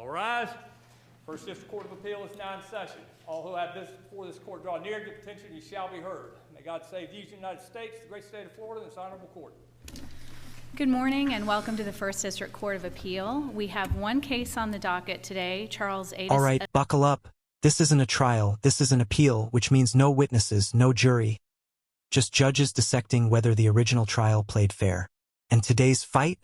All rise. First District Court of Appeal is now in session. All who have business before this court draw near, give attention, you shall be heard. May God save the United States, the great state of Florida, and this honorable court. Good morning and welcome to the First District Court of Appeal. We have one case on the docket today, Charles Adelson. All right, buckle up. This isn't a trial, this is an appeal, which means no witnesses, no jury. Just judges dissecting whether the original trial played fair. And today's fight?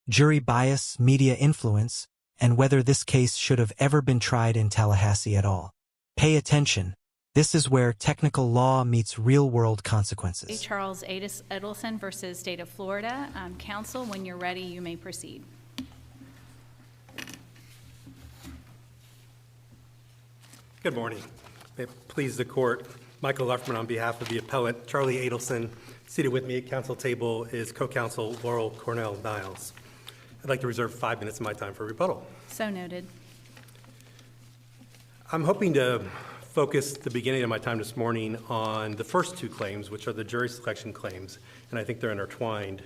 Jury bias, media influence, and whether this case should have ever been tried in Tallahassee at all. Pay attention. This is where technical law meets real-world consequences. Charles Adelson versus State of Florida. Counsel, when you're ready, you may proceed. Good morning. May it please the court. Michael Luffman on behalf of the appellant, Charlie Adelson. Seated with me at counsel table is co-counsel Laurel Cornell-Niles. I'd like to reserve 5 minutes of my time for rebuttal. So noted. I'm hoping to focus the beginning of my time this morning on the first two claims, which are the jury selection claims, and I think they're intertwined.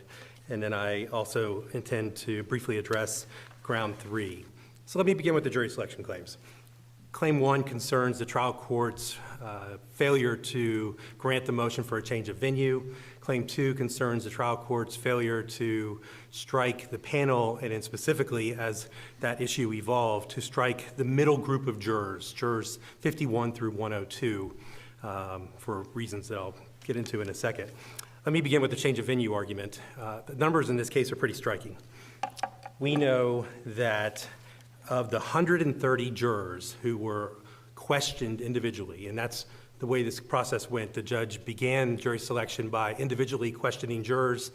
And then I also intend to briefly address ground three. So let me begin with the jury selection claims. Claim one concerns the trial court's failure to grant the motion for a change of venue. Claim two concerns the trial court's failure to strike the panel, and then specifically, as that issue evolved, to strike the middle group of jurors, jurors 51 through 102, for reasons that I'll get into in a second. Let me begin with the change of venue argument. The numbers in this case are pretty striking. We know that of the 130 jurors who were questioned individually, and that's the way this process went. The judge began jury selection by individually questioning jurors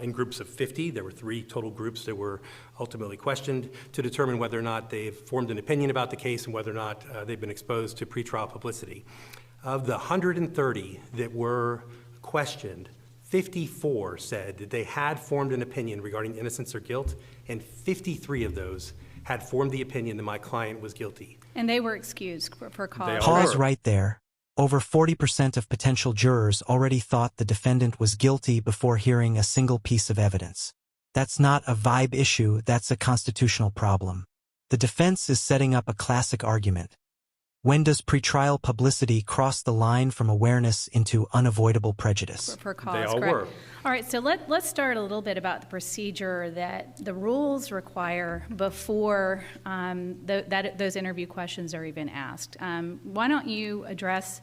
in groups of 50. There were 3 total groups that were ultimately questioned to determine whether or not they've formed an opinion about the case and whether or not they've been exposed to pretrial publicity. Of the 130 that were questioned, 54 said that they had formed an opinion regarding innocence or guilt, and 53 of those had formed the opinion that my client was guilty. And they were excused for cause. Pause right there. Over 40% of potential jurors already thought the defendant was guilty before hearing a single piece of evidence. That's not a vibe issue, that's a constitutional problem. The defense is setting up a classic argument. When does pretrial publicity cross the line from awareness into unavoidable prejudice? For cause, they all correct. were. All right, so let's start a little bit about the procedure that the rules require before those interview questions are even asked. Why don't you address,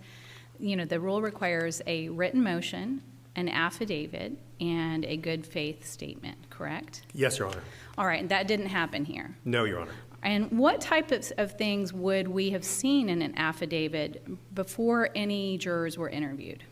the rule requires a written motion, an affidavit, and a good faith statement, correct? Yes, Your Honor. All right, and that didn't happen here. No, Your Honor. And what type of things would we have seen in an affidavit before any jurors were interviewed?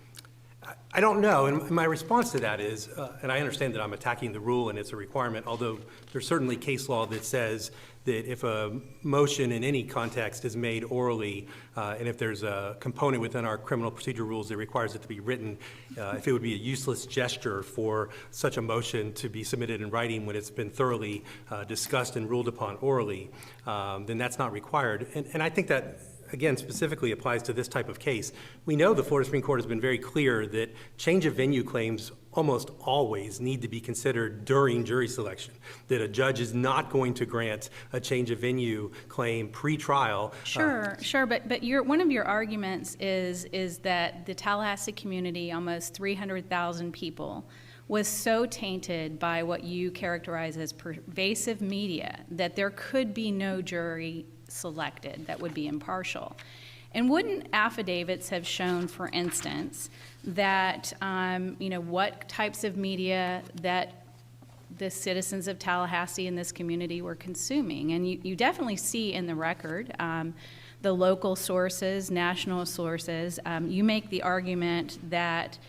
I don't know, and my response to that is, and I understand that I'm attacking the rule and it's a requirement, although there's certainly case law that says that if a motion in any context is made orally, and if there's a component within our criminal procedure rules that requires it to be written, if it would be a useless gesture for such a motion to be submitted in writing when it's been thoroughly discussed and ruled upon orally, then that's not required. And I think that, again, specifically applies to this type of case. We know the Florida Supreme Court has been very clear that change of venue claims almost always need to be considered during jury selection, that a judge is not going to grant a change of venue claim pre-trial. Sure, but one of your arguments is that the Tallahassee community, almost 300,000 people, was so tainted by what you characterize as pervasive media that there could be no jury selected that would be impartial. And wouldn't affidavits have shown, for instance, that what types of media that the citizens of Tallahassee and this community were consuming? And you definitely see in the record the local sources, national sources. You make the argument that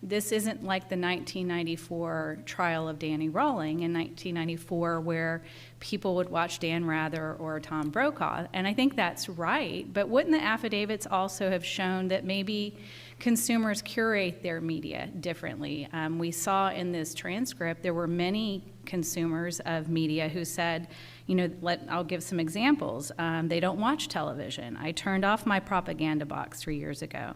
this isn't like the 1994 trial of Danny Rawling in 1994 where people would watch Dan Rather or Tom Brokaw, and I think that's right, but wouldn't the affidavits also have shown that maybe consumers curate their media differently? We saw in this transcript there were many consumers of media who said, I'll give some examples. They don't watch television. I turned off my propaganda box 3 years ago.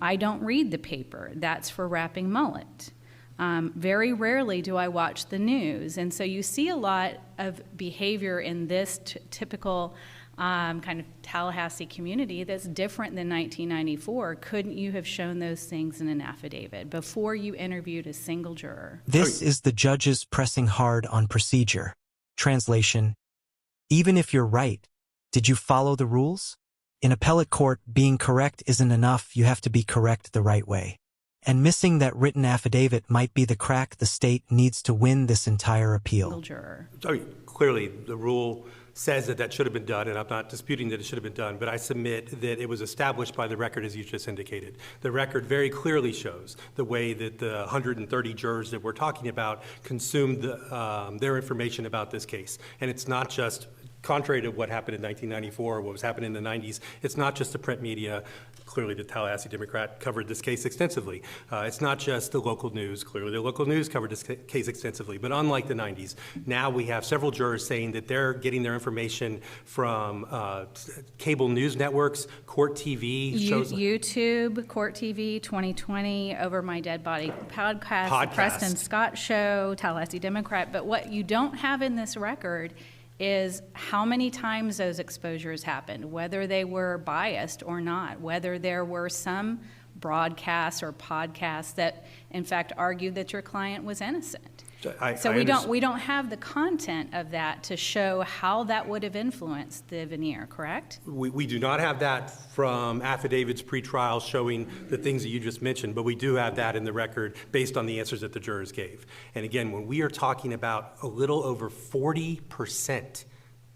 I don't read the paper. That's for wrapping mullet. Very rarely do I watch the news. And so you see a lot of behavior in this typical kind of Tallahassee community that's different than 1994. Couldn't you have shown those things in an affidavit before you interviewed a single juror? This is the judges pressing hard on procedure. Translation: even if you're right, did you follow the rules? In appellate court, being correct isn't enough. You have to be correct the right way. And missing that written affidavit might be the crack the state needs to win this entire appeal. Single juror. Clearly, the rule says that should have been done, and I'm not disputing that it should have been done, but I submit that it was established by the record as you just indicated. The record very clearly shows the way that the 130 jurors that we're talking about consumed their information about this case. And it's not just, contrary to what happened in 1994, what was happening in the 90s, it's not just the print media. Clearly, the Tallahassee Democrat covered this case extensively. It's not just the local news. Clearly, the local news covered this case extensively. But unlike the 90s, now we have several jurors saying that they're getting their information from cable news networks, court TV shows. YouTube, Court TV, 2020, Over My Dead Body podcast, The Preston Scott Show, Tallahassee Democrat. But what you don't have in this record is how many times those exposures happened, whether they were biased or not, whether there were some broadcasts or podcasts that, in fact, argued that your client was innocent. So we don't have the content of that to show how that would have influenced the veneer, correct? We do not have that from affidavits pre-trial showing the things that you just mentioned, but we do have that in the record based on the answers that the jurors gave. And again, when we are talking about a little over 40%,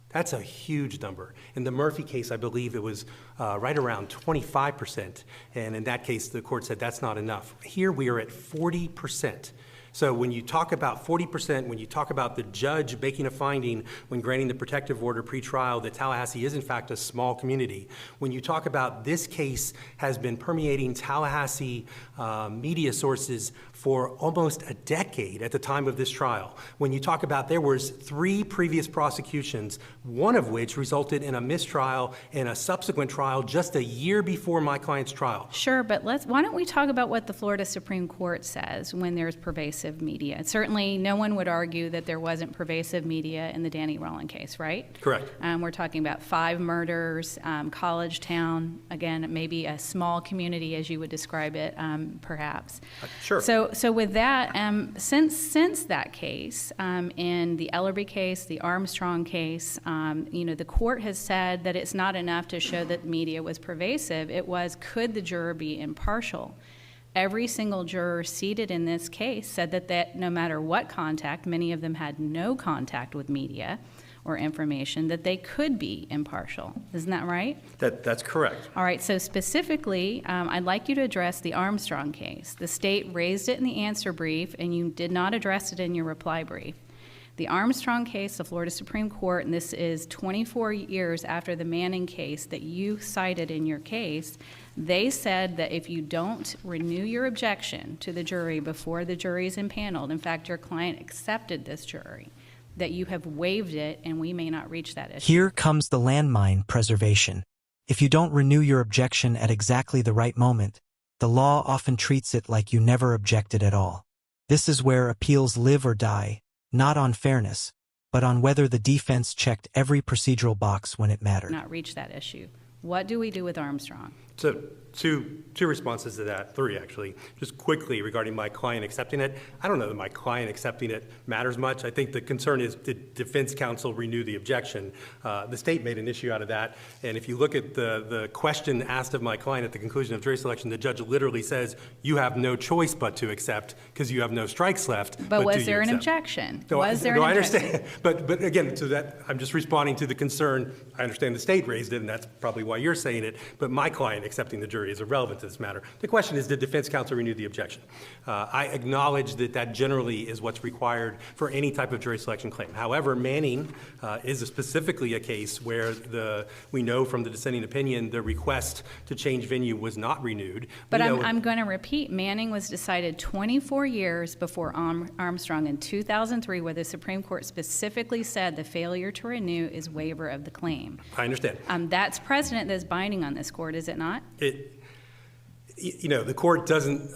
that's a huge number. In the Murphy case, I believe it was right around 25%. And in that case, the court said that's not enough. Here we are at 40%. So when you talk about 40%, when you talk about the judge making a finding when granting the protective order pre-trial that Tallahassee is in fact a small community, when you talk about this case has been permeating Tallahassee media sources for almost a decade at the time of this trial, when you talk about there was 3 previous prosecutions, one of which resulted in a mistrial and a subsequent trial just a year before my client's trial. Sure, but why don't we talk about what the Florida Supreme Court says when there's pervasive media? Certainly, no one would argue that there wasn't pervasive media in the Danny Rowland case, right? Correct. We're talking about 5 murders, college town, again, maybe a small community as you would describe it, perhaps. Sure. So with that, since that case, in the Ellerby case, the Armstrong case, the court has said that it's not enough to show that media was pervasive. It was, could the juror be impartial? Every single juror seated in this case said that no matter what contact, many of them had no contact with media or information, that they could be impartial. Isn't that right? That's correct. All right, so specifically, I'd like you to address the Armstrong case. The state raised it in the answer brief, and you did not address it in your reply brief. The Armstrong case, the Florida Supreme Court, and this is 24 years after the Manning case that you cited in your case, they said that if you don't renew your objection to the jury before the jury is impaneled, in fact, your client accepted this jury, that you have waived it and we may not reach that issue. Here comes the landmine preservation. If you don't renew your objection at exactly the right moment, the law often treats it like you never objected at all. This is where appeals live or die, not on fairness, but on whether the defense checked every procedural box when it mattered. Not reach that issue. What do we do with Armstrong? So two responses to that, 3 actually. Just quickly regarding my client accepting it. I don't know that my client accepting it matters much. I think the concern is, did defense counsel renew the objection? The state made an issue out of that. And if you look at the question asked of my client at the conclusion of jury selection, the judge literally says, you have no choice but to accept because you have no strikes left. But was there an objection? I understand. But again, to that, I'm just responding to the concern. I understand the state raised it, and that's probably why you're saying it. But my client accepting the jury is irrelevant to this matter. The question is, did defense counsel renew the objection? I acknowledge that generally is what's required for any type of jury selection claim. However, Manning is specifically a case where we know from the dissenting opinion the request to change venue was not renewed. But I'm going to repeat, Manning was decided 24 years before Armstrong in 2003, where the Supreme Court specifically said the failure to renew is waiver of the claim. I understand. That's precedent that's binding on this court, is it not? The court doesn't,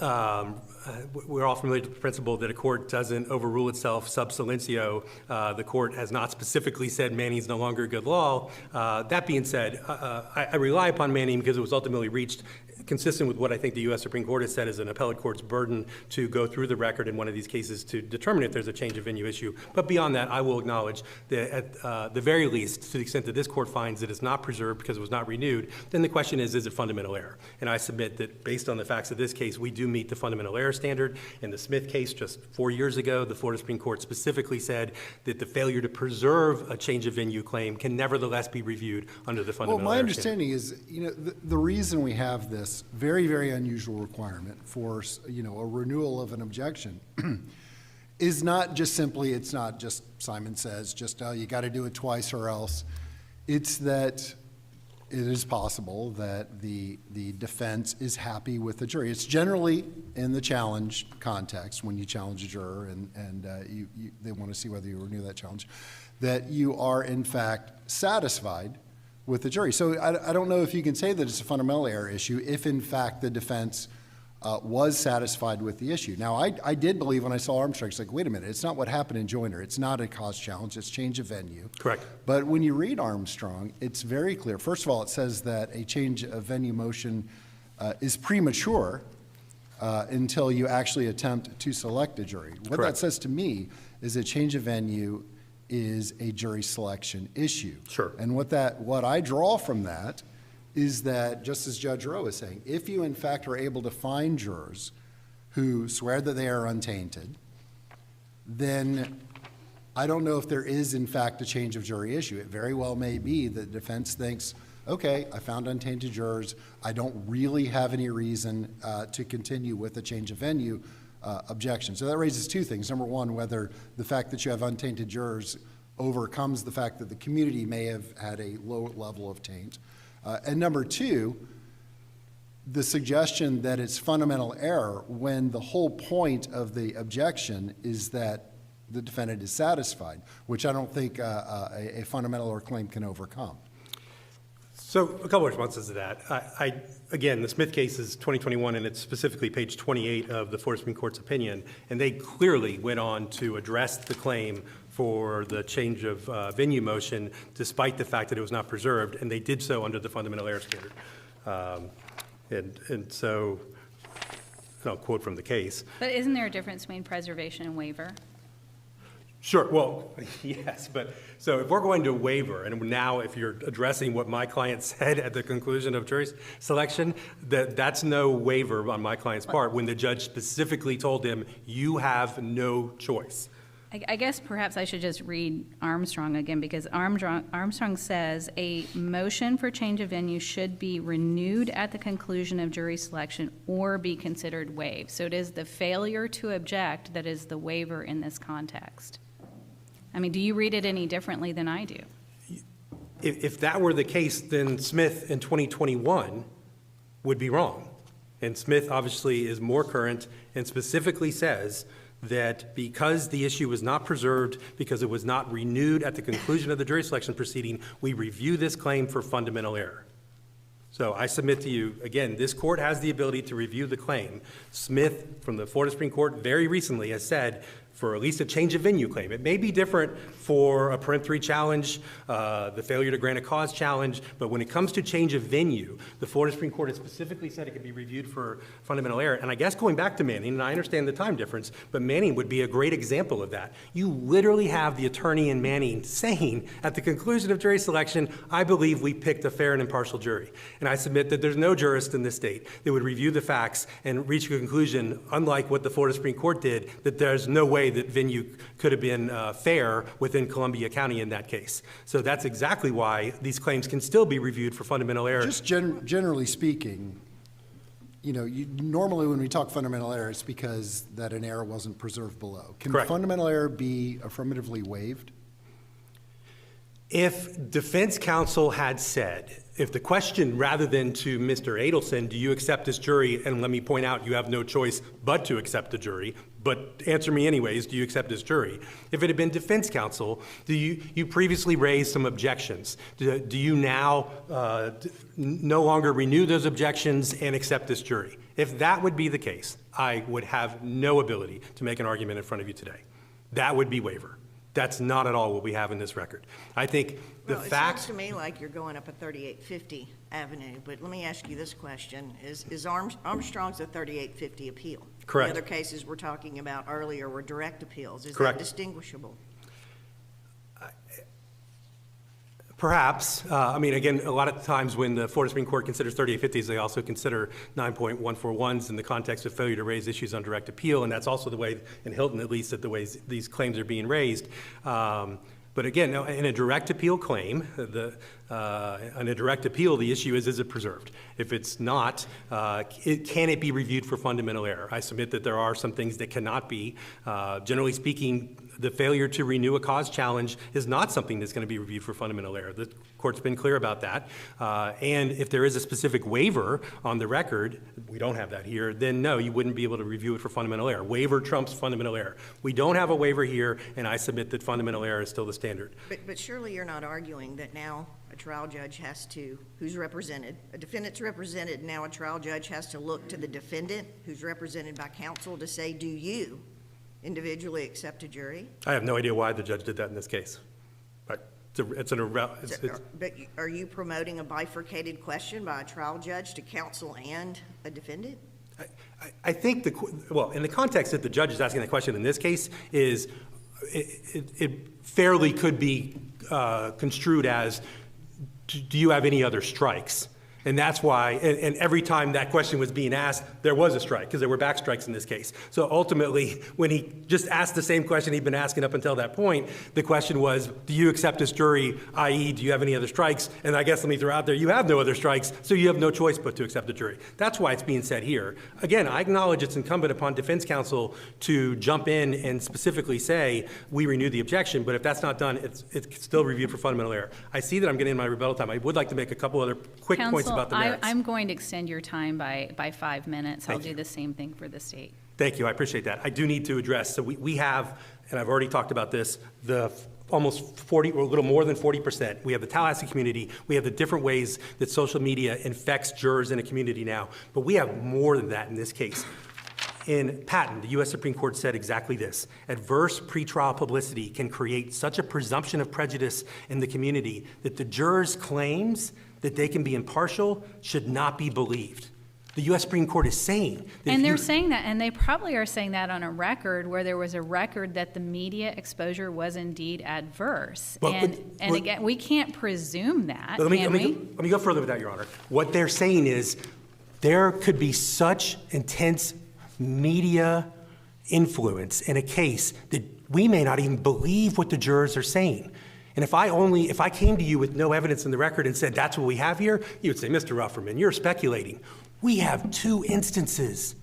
we're all familiar with the principle that a court doesn't overrule itself sub silentio. The court has not specifically said Manning's no longer good law. That being said, I rely upon Manning because it was ultimately reached consistent with what I think the U.S. Supreme Court has said is an appellate court's burden to go through the record in one of these cases to determine if there's a change of venue issue. But beyond that, I will acknowledge that at the very least, to the extent that this court finds that it's not preserved because it was not renewed, then the question is it fundamental error? And I submit that based on the facts of this case, we do meet the fundamental error standard. In the Smith case just 4 years ago, the Florida Supreme Court specifically said that the failure to preserve a change of venue claim can nevertheless be reviewed under the fundamental Well, my error understanding is, the reason we have this very, very unusual requirement for, a renewal of an objection is not just simply, it's not just Simon says, just, you got to do it twice or else. It's that it is possible that the defense is happy with the jury. It's generally in the challenge context when you challenge a juror and they want to see whether you renew that challenge, that you are in fact satisfied with the jury. So I don't know if you can say that it's a fundamental error issue if in fact the defense was satisfied with the issue. Now, I did believe when I saw Armstrong, it's like, wait a minute, it's not what happened in Joyner. It's not a cause challenge, it's change of venue. Correct. But when you read Armstrong, it's very clear. First of all, it says that a change of venue motion is premature until you actually attempt to select a jury. What Correct. that says to me is a change of venue is a jury selection issue. Sure. And what I draw from that is that, just as Judge Rowe is saying, if you in fact are able to find jurors who swear that they are untainted, then I don't know if there is in fact a change of jury issue. It very well may be that the defense thinks, okay, I found untainted jurors, I don't really have any reason to continue with the change of venue objection. So that raises two things. Number one, whether the fact that you have untainted jurors overcomes the fact that the community may have had a low level of taint. And number two, the suggestion that it's fundamental error when the whole point of the objection is that the defendant is satisfied, which I don't think a fundamental error claim can overcome. So a couple of responses to that. Again, the Smith case is 2021, and it's specifically page 28 of the Florida Supreme Court's opinion, and they clearly went on to address the claim for the change of venue motion, despite the fact that it was not preserved, and they did so under the fundamental error standard. And so, I'll quote from the case. But isn't there a difference between preservation and waiver? Sure, well, yes, but so if we're going to waiver, and now if you're addressing what my client said at the conclusion of jury selection, that's no waiver on my client's part when the judge specifically told him, you have no choice. I guess perhaps I should just read Armstrong again, because Armstrong says a motion for change of venue should be renewed at the conclusion of jury selection or be considered waived. So it is the failure to object that is the waiver in this context. I mean, do you read it any differently than I do? If that were the case, then Smith in 2021 would be wrong. And Smith obviously is more current and specifically says that because the issue was not preserved, because it was not renewed at the conclusion of the jury selection proceeding, we review this claim for fundamental error. So I submit to you, again, this court has the ability to review the claim. Smith from the Florida Supreme Court very recently has said for at least a change of venue claim. It may be different for a peremptory challenge, the failure to grant a cause challenge, but when it comes to change of venue, the Florida Supreme Court has specifically said it can be reviewed for fundamental error. And I guess going back to Manning, and I understand the time difference, but Manning would be a great example of that. You literally have the attorney in Manning saying at the conclusion of jury selection, I believe we picked a fair and impartial jury. And I submit that there's no jurist in this state that would review the facts and reach a conclusion, unlike what the Florida Supreme Court did, that there's no way that venue could have been fair within Columbia County in that case. So that's exactly why these claims can still be reviewed for fundamental error. Just generally speaking, normally when we talk fundamental error, it's because that an error wasn't preserved below. Can Correct. Fundamental error be affirmatively waived? If defense counsel had said, if the question rather than to Mr. Adelson, do you accept this jury, and let me point out you have no choice but to accept the jury, but answer me anyways, do you accept this jury? If it had been defense counsel, you previously raised some objections. Do you now no longer renew those objections and accept this jury? If that would be the case, I would have no ability to make an argument in front of you today. That would be waiver. That's not at all what we have in this record. I think the Well, fact... it sounds to me like you're going up a 3850 avenue, but let me ask you this question. Is Armstrong's a 3850 appeal? Correct. The other cases we're talking about earlier were direct appeals. Is Correct. that distinguishable? Perhaps. I mean, again, a lot of times when the Florida Supreme Court considers 3850s, they also consider 9.141s in the context of failure to raise issues on direct appeal, and that's also the way, in Hilton at least, that the ways these claims are being raised. But again, in a direct appeal claim, in a direct appeal, the issue is it preserved? If it's not, can it be reviewed for fundamental error? I submit that there are some things that cannot be. Generally speaking, the failure to renew a cause challenge is not something that's going to be reviewed for fundamental error. The court's been clear about that. And if there is a specific waiver on the record, we don't have that here, then no, you wouldn't be able to review it for fundamental error. Waiver trumps fundamental error. We don't have a waiver here, and I submit that fundamental error is still the standard. But surely you're not arguing that now a trial judge has to, who's represented, a defendant's represented, now a trial judge has to look to the defendant who's represented by counsel to say, do you individually accept a jury? I have no idea why the judge did that in this case. But it's But are you promoting a bifurcated question by a trial judge to counsel and a defendant? I think in the context that the judge is asking the question in this case is, it fairly could be construed as, do you have any other strikes? And that's why, and every time that question was being asked, there was a strike, because there were back strikes in this case. So ultimately, when he just asked the same question he'd been asking up until that point, the question was, do you accept this jury, i.e., do you have any other strikes? And I guess let me throw out there, you have no other strikes, so you have no choice but to accept the jury. That's why it's being said here. Again, I acknowledge it's incumbent upon defense counsel to jump in and specifically say, we renew the objection, but if that's not done, it's still reviewed for fundamental error. I see that I'm getting in my rebuttal time. I would like to make a couple other quick points about the merits. I'm going to extend your time by 5 minutes. I'll do the same thing for the state. Thank you. I appreciate that. I do need to address, so we have, and I've already talked about this, the almost 40, or a little more than 40%. We have the Tallahassee community. We have the different ways that social media infects jurors in a community now. But we have more than that in this case. In Patton, the U.S. Supreme Court said exactly this: adverse pretrial publicity can create such a presumption of prejudice in the community that the jurors' claims that they can be impartial should not be believed. The U.S. Supreme Court is saying that. And they're saying that, and they probably are saying that on a record where there was a record that the media exposure was indeed adverse. Again, we can't presume that. Let me go further with that, Your Honor. What they're saying is there could be such intense media influence in a case that we may not even believe what the jurors are saying. And if I came to you with no evidence in the record and said that's what we have here, you would say, Mr. Rufferman, you're speculating. We have 2 instances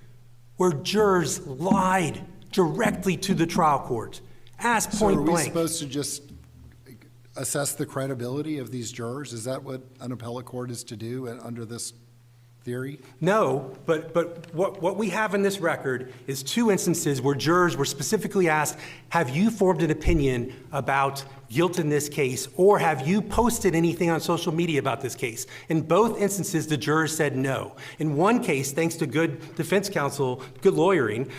where jurors lied directly to the trial court, asked point blank. So are we supposed to just assess the credibility of these jurors? Is that what an appellate court is to do under this theory? No, but what we have in this record is 2 instances where jurors were specifically asked, have you formed an opinion about guilt in this case, or have you posted anything on social media about this case? In both instances, the jurors said no. In one case, thanks to good defense counsel, good lawyering,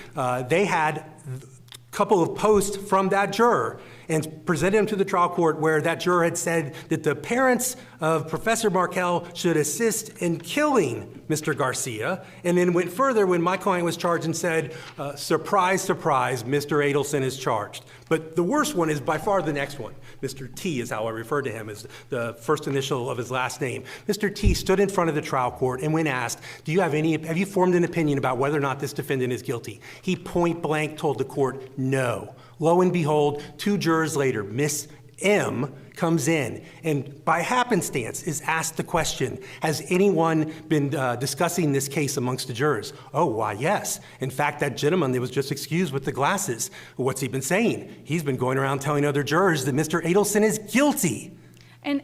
they had a couple of posts from that juror and presented them to the trial court where that juror had said that the parents of Professor Markell should assist in killing Mr. Garcia, and then went further when my client was charged and said, surprise, surprise, Mr. Adelson is charged. But the worst one is by far the next one. Mr. T is how I refer to him, as the first initial of his last name. Mr. T stood in front of the trial court and when asked, have you formed an opinion about whether or not this defendant is guilty? He point blank told the court no. Lo and behold, 2 jurors later, Miss M comes in and by happenstance is asked the question, has anyone been discussing this case amongst the jurors? Oh, why, yes. In fact, that gentleman that was just excused with the glasses, what's he been saying? He's been going around telling other jurors that Mr. Adelson is guilty. And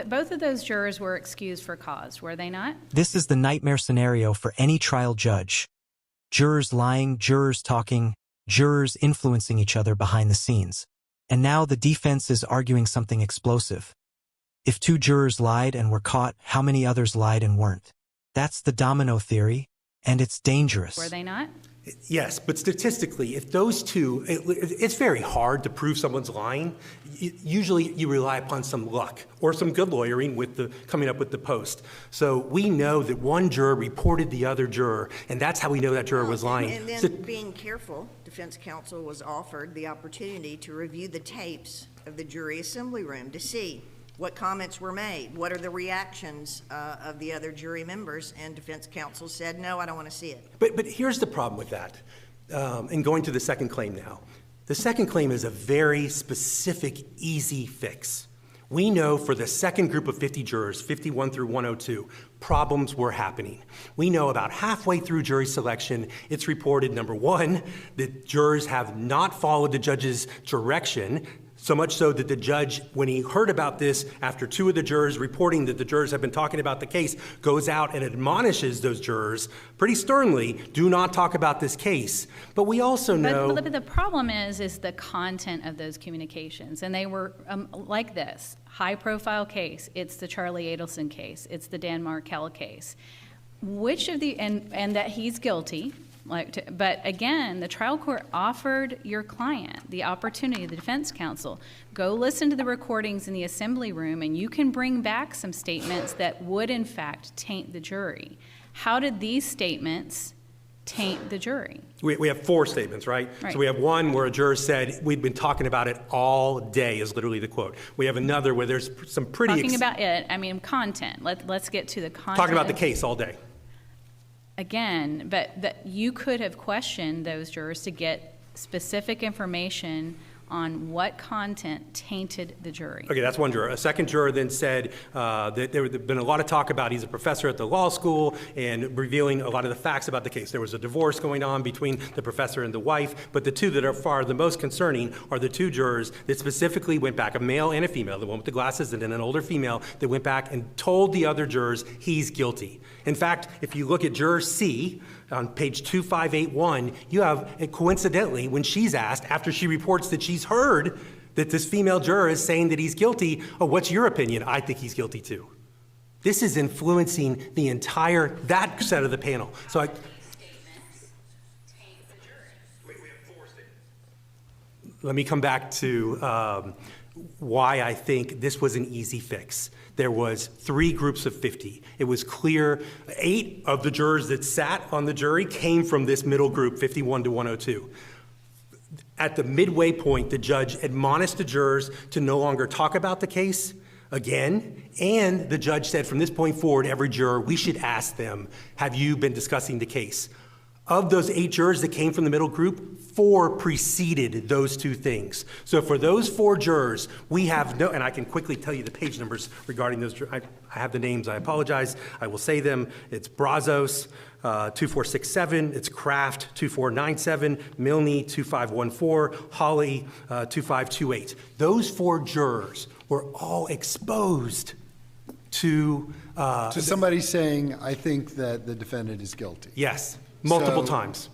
both of those jurors were excused for cause, were they not? This is the nightmare scenario for any trial judge. Jurors lying, jurors talking, jurors influencing each other behind the scenes. And now the defense is arguing something explosive. If 2 jurors lied and were caught, how many others lied and weren't? That's the domino theory. And it's dangerous. Were they not? Yes, but statistically, if those two, it's very hard to prove someone's lying. Usually you rely upon some luck or some good lawyering with coming up with the post. So we know that one juror reported the other juror, and that's how we know that juror was lying. And then being careful, defense counsel was offered the opportunity to review the tapes of the jury assembly room to see what comments were made, what are the reactions of the other jury members, and defense counsel said, no, I don't want to see it. But here's the problem with that, and going to the second claim now. The second claim is a very specific, easy fix. We know for the second group of 50 jurors, 51 through 102, problems were happening. We know about halfway through jury selection, it's reported, number one, that jurors have not followed the judge's direction, so much so that the judge, when he heard about this, after two of the jurors reporting that the jurors have been talking about the case, goes out and admonishes those jurors pretty sternly, do not talk about this case. But we also know... But the problem is the content of those communications. And they were like this, high-profile case. It's the Charlie Adelson case. It's the Dan Markell case. Which of the... And that he's guilty... but again, the trial court offered your client the opportunity, the defense counsel, go listen to the recordings in the assembly room and you can bring back some statements that would in fact taint the jury. How did these statements taint the jury? We have four statements, right? So we have one where a juror said, we've been talking about it all day, is literally the quote. We have another where there's some pretty... Talking about it, I mean content. Let's get to the content. Talking about the case all day. Again, but you could have questioned those jurors to get specific information on what content tainted the jury. Okay, that's one juror. A second juror then said that there had been a lot of talk about he's a professor at the law school and revealing a lot of the facts about the case. There was a divorce going on between the professor and the wife, but the two that are far the most concerning are the two jurors that specifically went back, a male and a female, the one with the glasses and then an older female that went back and told the other jurors he's guilty. In fact, if you look at juror C, on page 2581, you have, coincidentally, when she's asked, after she reports that she's heard that this female juror is saying that he's guilty, oh, what's your opinion? I think he's guilty too. This is influencing the entire, that set of the panel. So I... Let me come back to why I think this was an easy fix. There was 3 groups of 50. It was clear 8 of the jurors that sat on the jury came from this middle group, 51 to 102. At the midway point, the judge admonished the jurors to no longer talk about the case again, and the judge said from this point forward, every juror, we should ask them, have you been discussing the case? Of those 8 jurors that came from the middle group, 4 preceded those 2 things. So for those 4 jurors, we have no, and I can quickly tell you the page numbers regarding those. I have the names, I apologize. I will say them. It's Brazos, 2467. It's Kraft, 2497. Milne, 2514. Hawley, 2528. Those 4 jurors were all exposed to somebody saying, I think that the defendant is guilty. Yes. Multiple times.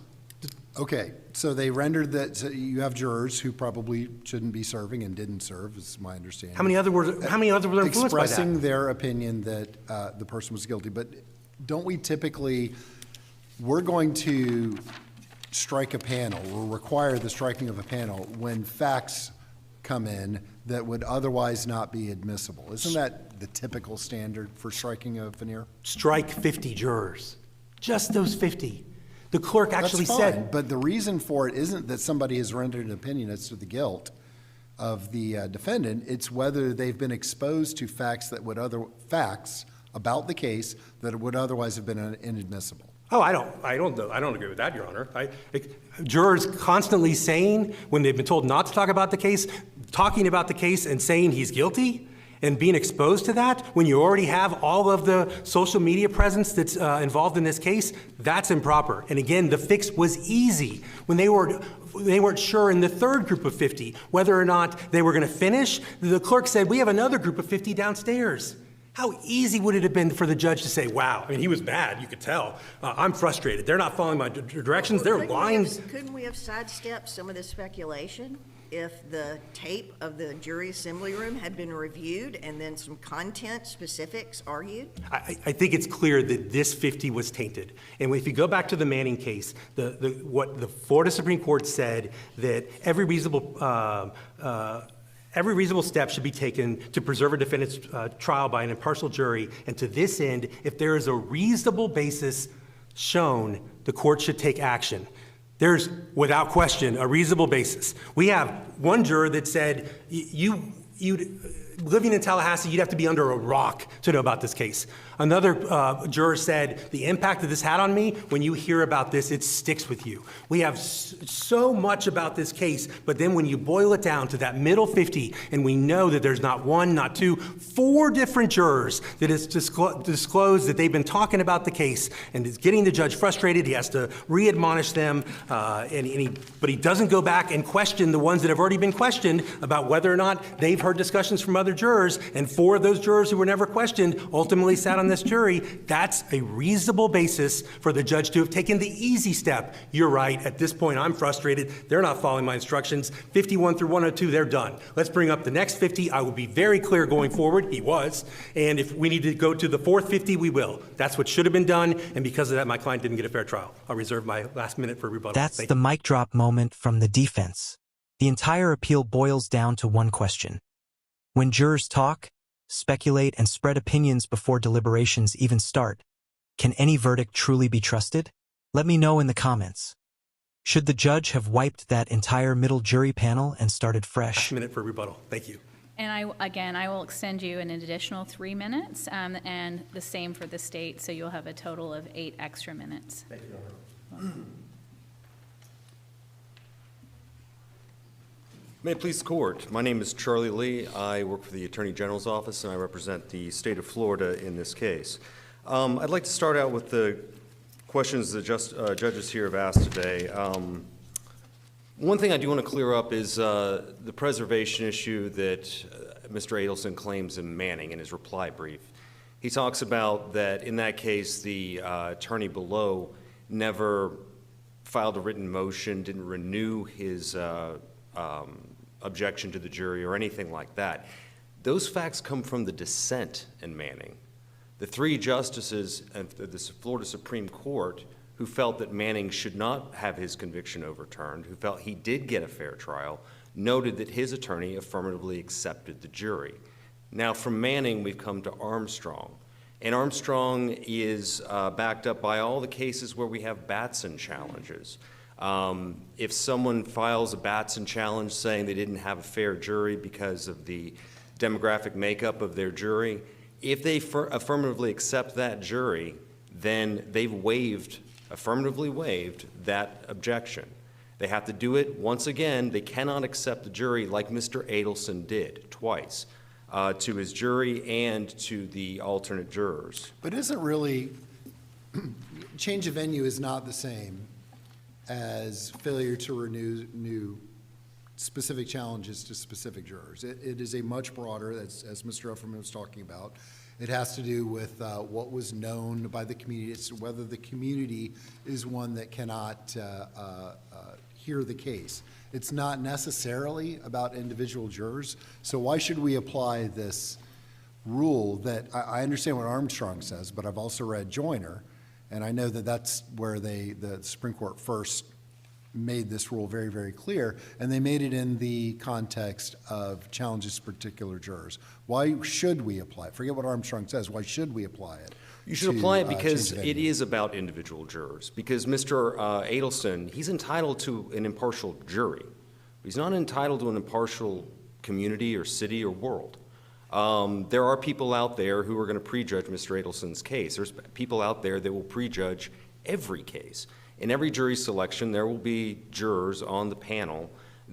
Okay, so they rendered that, so you have jurors who probably shouldn't be serving and didn't serve, is my understanding. How many other were influenced by that? Expressing their opinion that the person was guilty. But don't we typically, we're going to strike a panel or require the striking of a panel when facts come in that would otherwise not be admissible. Isn't that the typical standard for striking a veneer? Strike 50 jurors. Just those 50. The clerk actually said. But the reason for it isn't that somebody has rendered an opinion as to the guilt of the defendant. It's whether they've been exposed to facts that would facts about the case that would otherwise have been inadmissible. Oh, I don't agree with that, Your Honor. Jurors constantly saying when they've been told not to talk about the case, talking about the case and saying he's guilty. And being exposed to that, when you already have all of the social media presence that's involved in this case, that's improper. And again, the fix was easy. When they weren't sure in the third group of 50 whether or not they were going to finish, the clerk said, we have another group of 50 downstairs. How easy would it have been for the judge to say, wow, I mean, he was mad, you could tell. I'm frustrated. They're not following my directions. They're lying. Couldn't we have sidestepped some of the speculation? if the tape of the jury assembly room had been reviewed and then some content specifics argued? I think it's clear that this 50 was tainted. And if you go back to the Manning case, what the Florida Supreme Court said that every reasonable step should be taken to preserve a defendant's trial by an impartial jury. And to this end, if there is a reasonable basis shown, the court should take action. There's, without question, a reasonable basis. We have one juror that said, living in Tallahassee, you'd have to be under a rock to know about this case. Another juror said, the impact that this had on me, when you hear about this, it sticks with you. We have so much about this case, but then when you boil it down to that middle 50, and we know that there's not one, not two, 4 different jurors that has disclosed that they've been talking about the case, and is getting the judge frustrated. He has to re-admonish them, but he doesn't go back and question the ones that have already been questioned about whether or not they've heard discussions from other jurors, and 4 of those jurors who were never questioned ultimately sat on this jury. That's a reasonable basis for the judge to have taken the easy step. You're right, at this point I'm frustrated. They're not following my instructions. 51 through 102, they're done. Let's bring up the next 50. I will be very clear going forward. He was. And if we need to go to the 4th 50, we will. That's what should have been done, and because of that, my client didn't get a fair trial. I'll reserve my last minute for rebuttal. That's the mic drop moment from the defense. The entire appeal boils down to one question. When jurors talk, speculate, and spread opinions before deliberations even start, can any verdict truly be trusted? Let me know in the comments. Should the judge have wiped that entire middle jury panel and started fresh? Last minute for rebuttal. Thank you. And I will extend you an additional 3 minutes, and the same for the state, so you'll have a total of 8 extra minutes. Thank you, Your Honor. May it please the court. My name is Charlie Lee. I work for the Attorney General's office, and I represent the state of Florida in this case. I'd like to start out with the questions the judges here have asked today. One thing I do want to clear up is the preservation issue that Mr. Adelson claims in Manning in his reply brief. He talks about that in that case, the attorney below never filed a written motion, didn't renew his objection to the jury or anything like that. Those facts come from the dissent in Manning. The 3 justices of the Florida Supreme Court who felt that Manning should not have his conviction overturned, who felt he did get a fair trial, noted that his attorney affirmatively accepted the jury. Now from Manning, we've come to Armstrong. And Armstrong is backed up by all the cases where we have Batson challenges. If someone files a Batson challenge saying they didn't have a fair jury because of the demographic makeup of their jury, if they affirmatively accept that jury, then they've affirmatively waived that objection. They have to do it once again. They cannot accept the jury like Mr. Adelson did twice to his jury and to the alternate jurors. But isn't really, change of venue is not the same as failure to renew specific challenges to specific jurors. It is a much broader, as Mr. Efferman was talking about. It has to do with what was known by the community. It's whether the community is one that cannot hear the case. It's not necessarily about individual jurors. So why should we apply this rule that, I understand what Armstrong says, but I've also read Joyner, and I know that that's where the Supreme Court first made this rule very, very clear, and they made it in the context of challenges to particular jurors. Why should we apply it? Forget what Armstrong says. Why should we apply it? You should apply it because it is about individual jurors. Because Mr. Adelson, he's entitled to an impartial jury. He's not entitled to an impartial community or city or world. There are people out there who are going to prejudge Mr. Adelson's case. There's people out there that will prejudge every case. In every jury selection, there will be jurors on the panel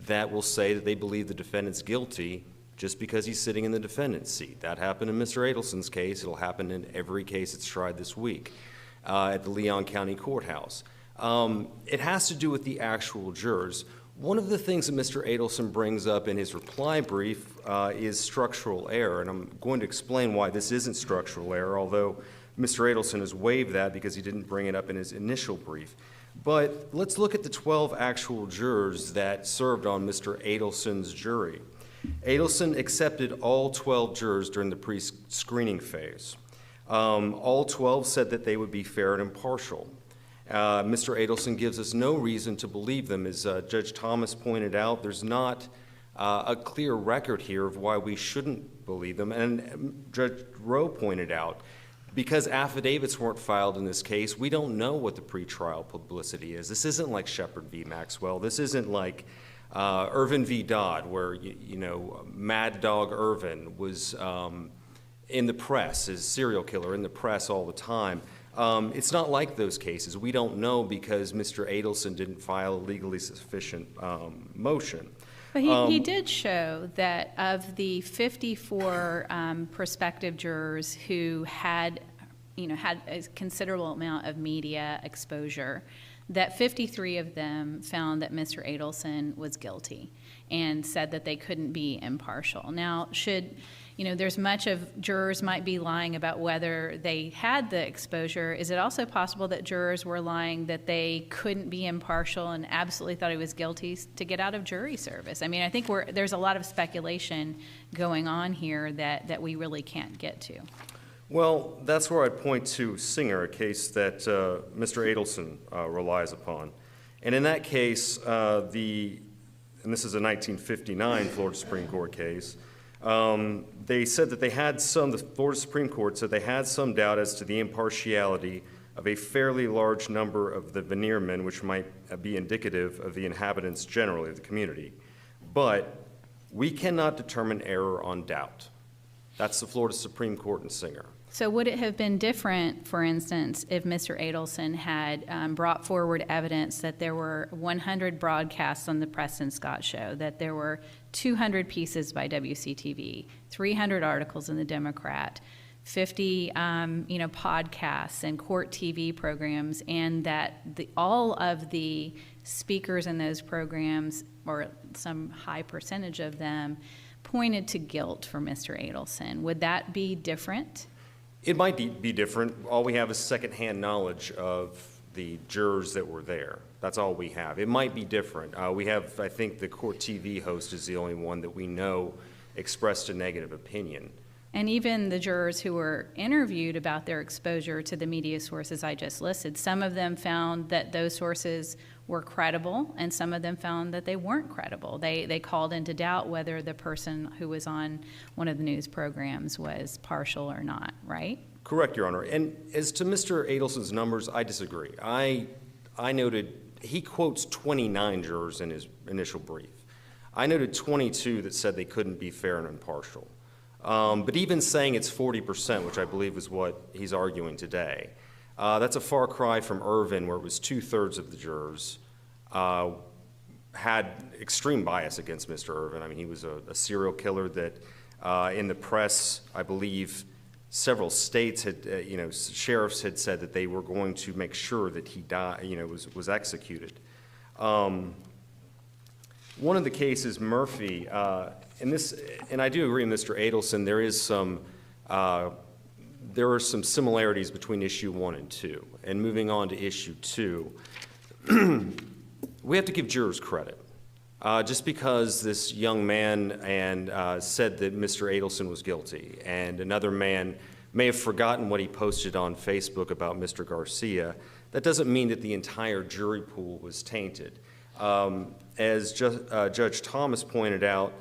that will say that they believe the defendant's guilty just because he's sitting in the defendant's seat. That happened in Mr. Adelson's case. It'll happen in every case that's tried this week at the Leon County Courthouse. It has to do with the actual jurors. One of the things that Mr. Adelson brings up in his reply brief is structural error, and I'm going to explain why this isn't structural error, although Mr. Adelson has waived that because he didn't bring it up in his initial brief. But let's look at the 12 actual jurors that served on Mr. Adelson's jury. Adelson accepted all 12 jurors during the pre-screening phase. All 12 said that they would be fair and impartial. Mr. Adelson gives us no reason to believe them. As Judge Thomas pointed out, there's not a clear record here of why we shouldn't believe them. And Judge Rowe pointed out, because affidavits weren't filed in this case, we don't know what the pretrial publicity is. This isn't like Shepard v. Maxwell. This isn't like Irvin v. Dodd, where, you know, Mad Dog Irvin was in the press, as serial killer in the press all the time. It's not like those cases. We don't know because Mr. Adelson didn't file a legally sufficient motion. But he did show that of the 54 prospective jurors who had a considerable amount of media exposure, that 53 of them found that Mr. Adelson was guilty and said that they couldn't be impartial. Now, there's much of jurors might be lying about whether they had the exposure. Is it also possible that jurors were lying that they couldn't be impartial and absolutely thought he was guilty to get out of jury service? I mean, I think there's a lot of speculation going on here that we really can't get to. Well, that's where I'd point to Singer, a case that Mr. Adelson relies upon. And in that case, and this is a 1959 Florida Supreme Court case, they said that the Florida Supreme Court said they had some doubt as to the impartiality of a fairly large number of the veneer men, which might be indicative of the inhabitants generally of the community. But we cannot determine error on doubt. That's the Florida Supreme Court in Singer. So would it have been different, for instance, if Mr. Adelson had brought forward evidence that there were 100 broadcasts on the Preston Scott Show, that there were 200 pieces by WCTV, 300 articles in the Democrat, 50 podcasts and court TV programs, and that all of the speakers in those programs, or some high percentage of them, pointed to guilt for Mr. Adelson? Would that be different? It might be different. All we have is secondhand knowledge of the jurors that were there. That's all we have. It might be different. We have, I think, the court TV host is the only one that we know expressed a negative opinion. And even the jurors who were interviewed about their exposure to the media sources I just listed, some of them found that those sources were credible, and some of them found that they weren't credible. They called into doubt whether the person who was on one of the news programs was partial or not, right? Correct, Your Honor. And as to Mr. Adelson's numbers, I disagree. I noted he quotes 29 jurors in his initial brief. I noted 22 that said they couldn't be fair and impartial. But even saying it's 40%, which I believe is what he's arguing today, that's a far cry from Irvin, where it was 2/3 of the jurors had extreme bias against Mr. Irvin. I mean, he was a serial killer that in the press, I believe, several states had, sheriffs had said that they were going to make sure that he was executed. One of the cases, Murphy, and I do agree with Mr. Adelson, there are some similarities between issue 1 and 2. And moving on to issue 2, we have to give jurors credit. Just because this young man said that Mr. Adelson was guilty, and another man may have forgotten what he posted on Facebook about Mr. Garcia, that doesn't mean that the entire jury pool was tainted. As Judge Thomas pointed out,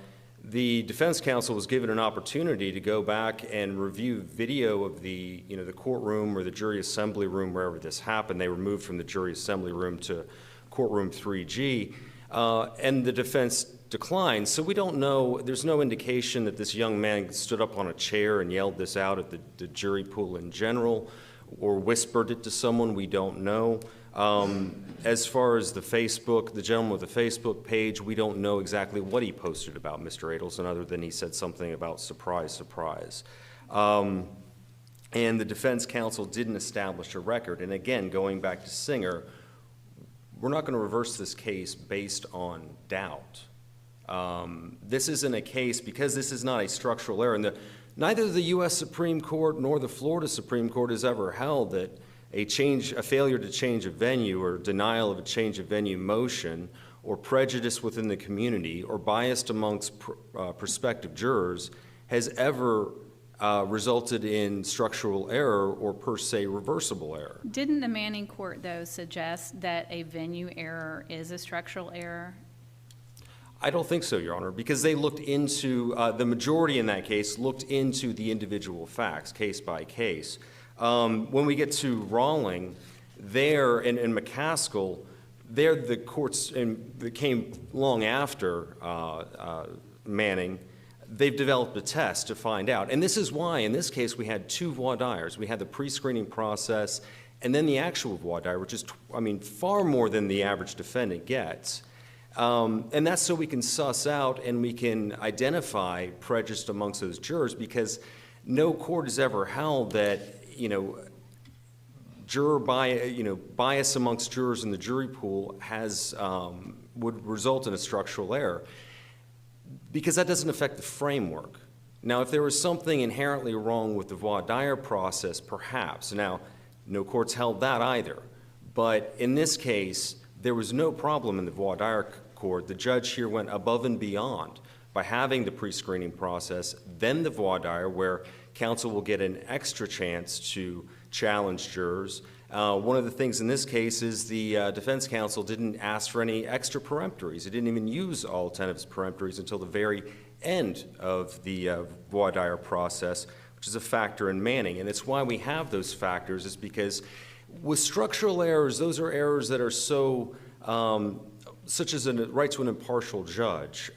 the defense counsel was given an opportunity to go back and review video of the courtroom or the jury assembly room wherever this happened. They were moved from the jury assembly room to courtroom 3G, and the defense declined. So we don't know, there's no indication that this young man stood up on a chair and yelled this out at the jury pool in general or whispered it to someone. We don't know. As far as the gentleman with the Facebook page, we don't know exactly what he posted about Mr. Adelson other than he said something about surprise, surprise. And the defense counsel didn't establish a record. And again, going back to Singer, we're not going to reverse this case based on doubt. This isn't a case, because this is not a structural error. And neither the U.S. Supreme Court nor the Florida Supreme Court has ever held that a failure to change a venue or denial of a change of venue motion or prejudice within the community or bias amongst prospective jurors has ever resulted in structural error or per se reversible error. Didn't the Manning court, though, suggest that a venue error is a structural error? I don't think so, Your Honor, because they looked into, the majority in that case looked into the individual facts, case by case. When we get to Rawling, there, and McCaskill, there the courts, and that came long after Manning, they've developed a test to find out. And this is why, in this case, we had two voir dires. We had the pre-screening process and then the actual voir dire, which is, far more than the average defendant gets. And that's so we can suss out and we can identify prejudice amongst those jurors, because no court has ever held that, bias amongst jurors in the jury pool would result in a structural error, because that doesn't affect the framework. Now, if there was something inherently wrong with the voir dire process, perhaps. Now, no courts held that either. But in this case, there was no problem in the voir dire court. The judge here went above and beyond by having the pre-screening process, then the voir dire, where counsel will get an extra chance to challenge jurors. One of the things in this case is the defense counsel didn't ask for any extra peremptories. He didn't even use all 10 of his peremptories until the very end of the voir dire process, which is a factor in Manning. And it's why we have those factors, is because with structural errors, those are errors that are so, such as a right to an impartial judge.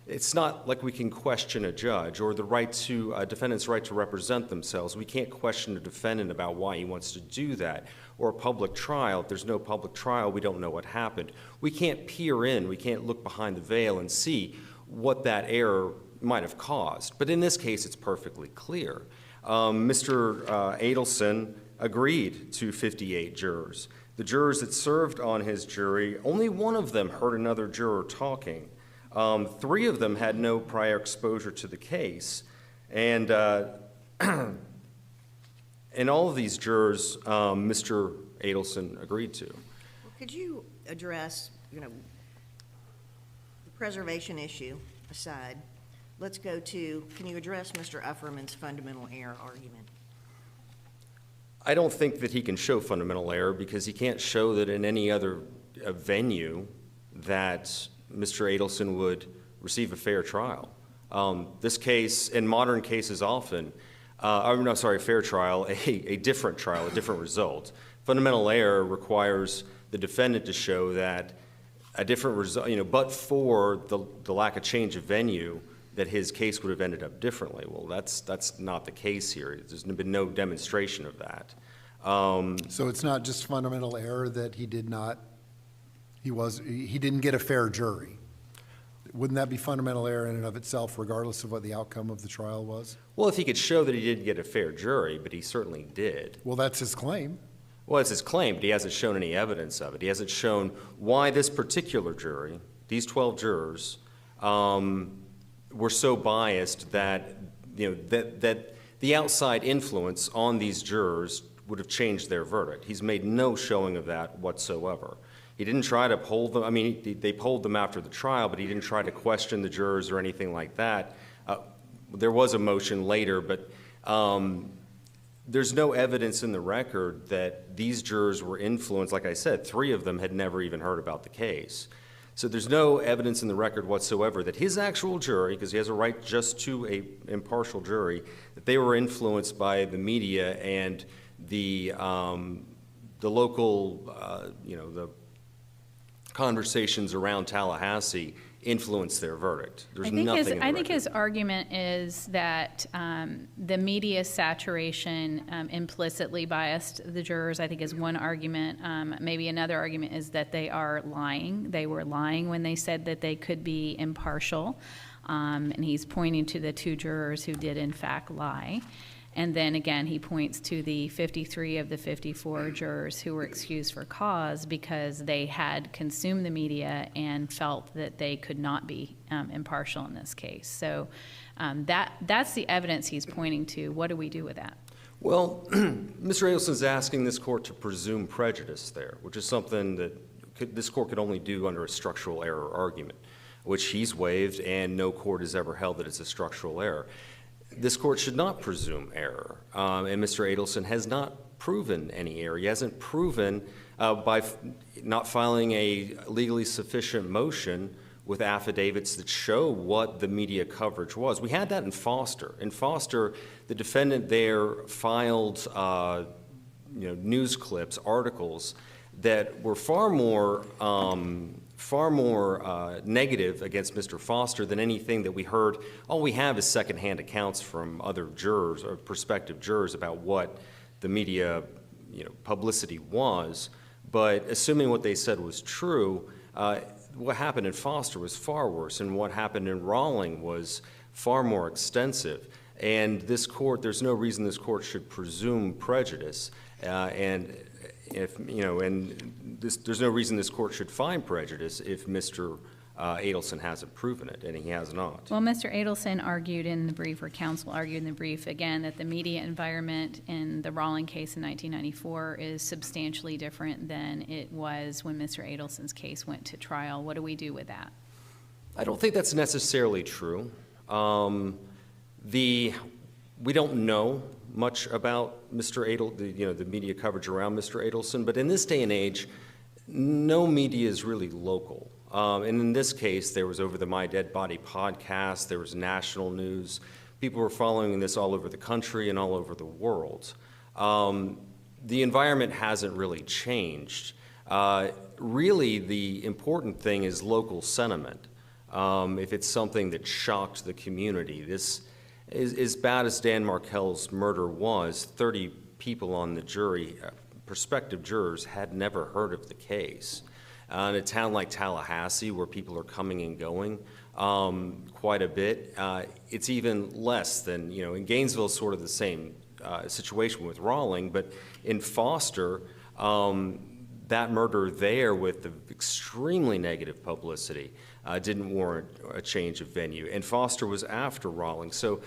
It's not like we can question a judge or the right to a defendant's right to represent themselves. We can't question a defendant about why he wants to do that. Or a public trial. If there's no public trial, we don't know what happened. We can't peer in. We can't look behind the veil and see what that error might have caused. But in this case, it's perfectly clear. Mr. Adelson agreed to 58 jurors. The jurors that served on his jury, only one of them heard another juror talking. 3 of them had no prior exposure to the case. And and all of these jurors, Mr. Adelson agreed to. Well, could you address, the preservation issue aside, let's go to, can you address Mr. Ufferman's fundamental error argument? I don't think that he can show fundamental error, because he can't show that in any other venue that Mr. Adelson would receive a fair trial. This case, in modern cases often, a fair trial, a different trial, a different result. Fundamental error requires the defendant to show that a different result, but for the lack of change of venue, that his case would have ended up differently. Well, that's not the case here. There's been no demonstration of that. So it's not just fundamental error that he didn't get a fair jury. Wouldn't that be fundamental error in and of itself, regardless of what the outcome of the trial was? Well, if he could show that he didn't get a fair jury, but he certainly did. Well, that's his claim. Well, it's his claim, but he hasn't shown any evidence of it. He hasn't shown why this particular jury, these 12 jurors, were so biased that, that the outside influence on these jurors would have changed their verdict. He's made no showing of that whatsoever. He didn't try to poll them. They polled them after the trial, but he didn't try to question the jurors or anything like that. There was a motion later, but there's no evidence in the record that these jurors were influenced. Like I said, 3 of them had never even heard about the case. So there's no evidence in the record whatsoever that his actual jury, because he has a right just to an impartial jury, that they were influenced by the media and the local, the conversations around Tallahassee influenced their verdict. There's nothing in the record. I think his argument is that the media saturation implicitly biased the jurors, I think, is one argument. Maybe another argument is that they are lying. They were lying when they said that they could be impartial. And he's pointing to the 2 jurors who did, in fact, lie. And then again, he points to the 53 of the 54 jurors who were excused for cause because they had consumed the media and felt that they could not be impartial in this case. So that's the evidence he's pointing to. What do we do with that? Well, Mr. Adelson's asking this court to presume prejudice there, which is something that this court could only do under a structural error argument, which he's waived, and no court has ever held that it's a structural error. This court should not presume error, and Mr. Adelson has not proven any error. He hasn't proven by not filing a legally sufficient motion with affidavits that show what the media coverage was. We had that in Foster. In Foster, the defendant there filed news clips, articles that were far more negative against Mr. Foster than anything that we heard. All we have is secondhand accounts from other jurors or prospective jurors about what the media publicity was. But assuming what they said was true, what happened in Foster was far worse, and what happened in Rawling was far more extensive. And this court, there's no reason this court should presume prejudice, and there's no reason this court should find prejudice if Mr. Adelson hasn't proven it, and he has not. Well, Mr. Adelson argued in the brief, or counsel argued in the brief, again, that the media environment in the Rawling case in 1994 is substantially different than it was when Mr. Adelson's case went to trial. What do we do with that? I don't think that's necessarily true. We don't know much about Mr. Adelson, the media coverage around Mr. Adelson, but in this day and age, no media is really local. And in this case, there was Over the My Dead Body podcast, there was national news. People were following this all over the country and all over the world. The environment hasn't really changed. Really, the important thing is local sentiment. If it's something that shocked the community, this is as bad as Dan Markel's murder was. 30 people on the jury, prospective jurors, had never heard of the case. In a town like Tallahassee, where people are coming and going quite a bit, it's even less than, in Gainesville, sort of the same situation with Rawling, but in Foster, that murder there with the extremely negative publicity didn't warrant a change of venue. And Foster was after Rawling. So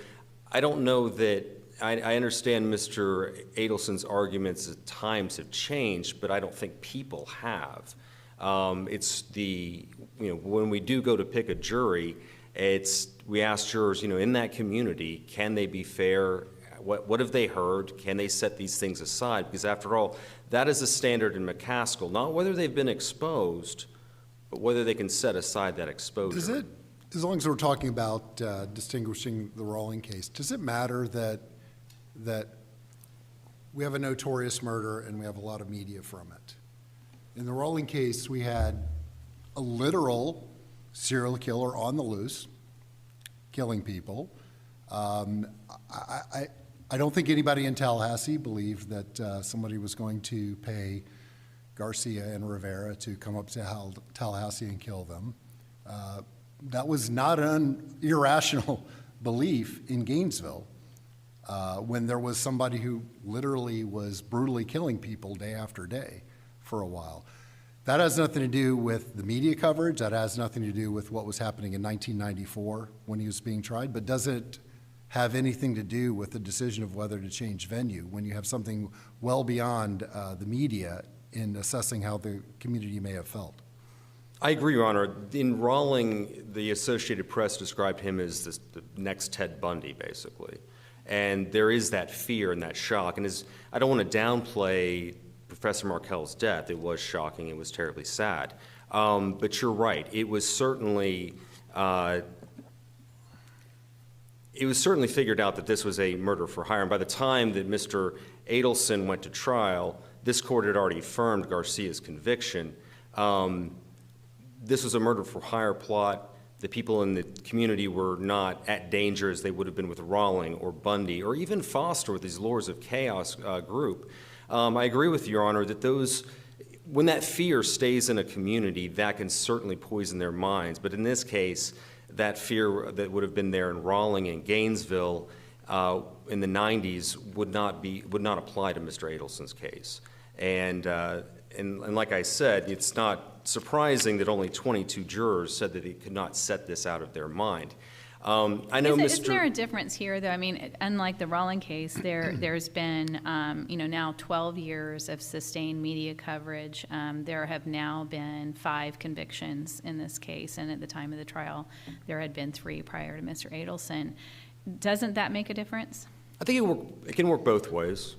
I don't know that, I understand Mr. Adelson's arguments at times have changed, but I don't think people have. It's when we do go to pick a jury, we ask jurors, in that community, can they be fair? What have they heard? Can they set these things aside? Because after all, that is the standard in McCaskill, not whether they've been exposed, but whether they can set aside that exposure. Does it, as long as we're talking about distinguishing the Rawling case, does it matter that we have a notorious murder and we have a lot of media from it? In the Rawling case, we had a literal serial killer on the loose, killing people. I don't think anybody in Tallahassee believed that somebody was going to pay Garcia and Rivera to come up to Tallahassee and kill them. That was not an irrational belief in Gainesville when there was somebody who literally was brutally killing people day after day for a while. That has nothing to do with the media coverage. That has nothing to do with what was happening in 1994 when he was being tried, but does it have anything to do with the decision of whether to change venue when you have something well beyond the media in assessing how the community may have felt? I agree, Your Honor. In Rawling, the Associated Press described him as the next Ted Bundy, basically. And there is that fear and that shock. And I don't want to downplay Professor Markel's death. It was shocking. It was terribly sad. But you're right. It was certainly figured out that this was a murder for hire. And by the time that Mr. Adelson went to trial, this court had already affirmed Garcia's conviction. This was a murder for hire plot. The people in the community were not at danger as they would have been with Rawling or Bundy or even Foster with his Lords of Chaos group. I agree with you, Your Honor, that when that fear stays in a community, that can certainly poison their minds. But in this case, that fear that would have been there in Rawling and Gainesville in the 90s would not apply to Mr. Adelson's case. And like I said, it's not surprising that only 22 jurors said that they could not set this out of their mind. I know Isn't there a Mr. difference here, though? I mean, unlike the Rollin case, there's been, now 12 years of sustained media coverage. There have now been 5 convictions in this case, and at the time of the trial, there had been 3 prior to Mr. Adelson. Doesn't that make a difference? I think it can work both ways.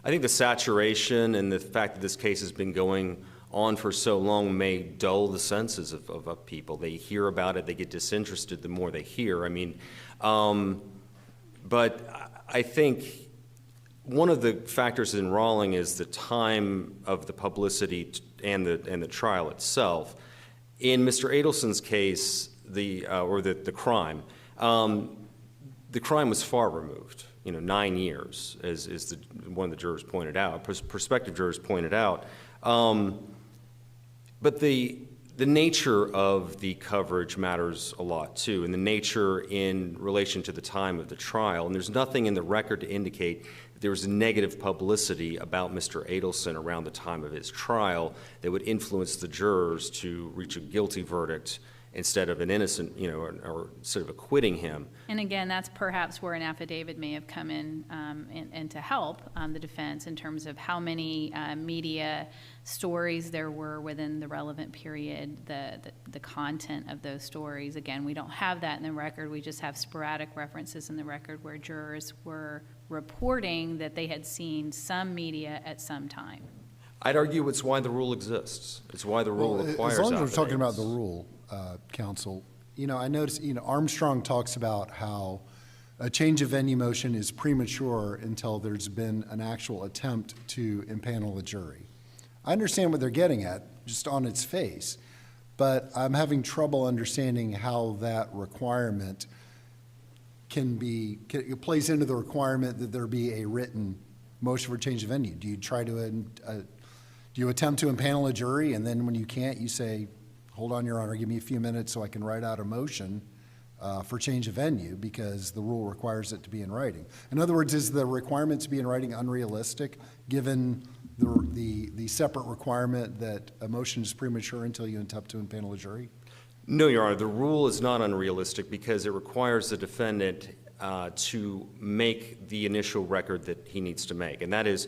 I think the saturation and the fact that this case has been going on for so long may dull the senses of people. They hear about it, they get disinterested the more they hear. I mean, but I think one of the factors in Rawling is the time of the publicity and the trial itself. In Mr. Adelson's case, the crime was far removed. 9 years, as one of the jurors pointed out, prospective jurors pointed out. But the nature of the coverage matters a lot too, and the nature in relation to the time of the trial. And there's nothing in the record to indicate that there was negative publicity about Mr. Adelson around the time of his trial that would influence the jurors to reach a guilty verdict instead of an innocent, or instead of acquitting him. And again, that's perhaps where an affidavit may have come in and to help the defense in terms of how many media stories there were within the relevant period, the content of those stories. Again, we don't have that in the record. We just have sporadic references in the record where jurors were reporting that they had seen some media at some time. I'd argue it's why the rule exists. It's why the rule requires As long as we're talking about affidavits. the rule, counsel, I noticed, Armstrong talks about how a change of venue motion is premature until there's been an actual attempt to impanel a jury. I understand what they're getting at, just on its face, but I'm having trouble understanding how that requirement it plays into the requirement that there be a written motion for change of venue. Do you attempt to impanel a jury, and then when you can't, you say, hold on, Your Honor, give me a few minutes so I can write out a motion for change of venue because the rule requires it to be in writing? In other words, is the requirement to be in writing unrealistic given the separate requirement that a motion is premature until you attempt to impanel a jury? No, Your Honor, the rule is not unrealistic because it requires the defendant to make the initial record that he needs to make. And that is,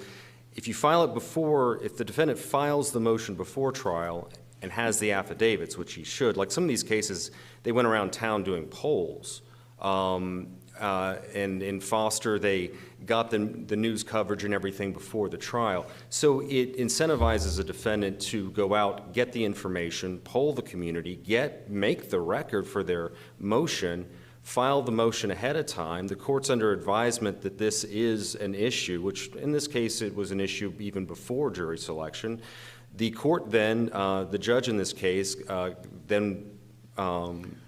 if the defendant files the motion before trial and has the affidavits, which he should, like some of these cases, they went around town doing polls. And in Foster, they got the news coverage and everything before the trial. So it incentivizes a defendant to go out, get the information, poll the community, make the record for their motion, file the motion ahead of time. The court's under advisement that this is an issue, which in this case it was an issue even before jury selection. The court then, the judge in this case,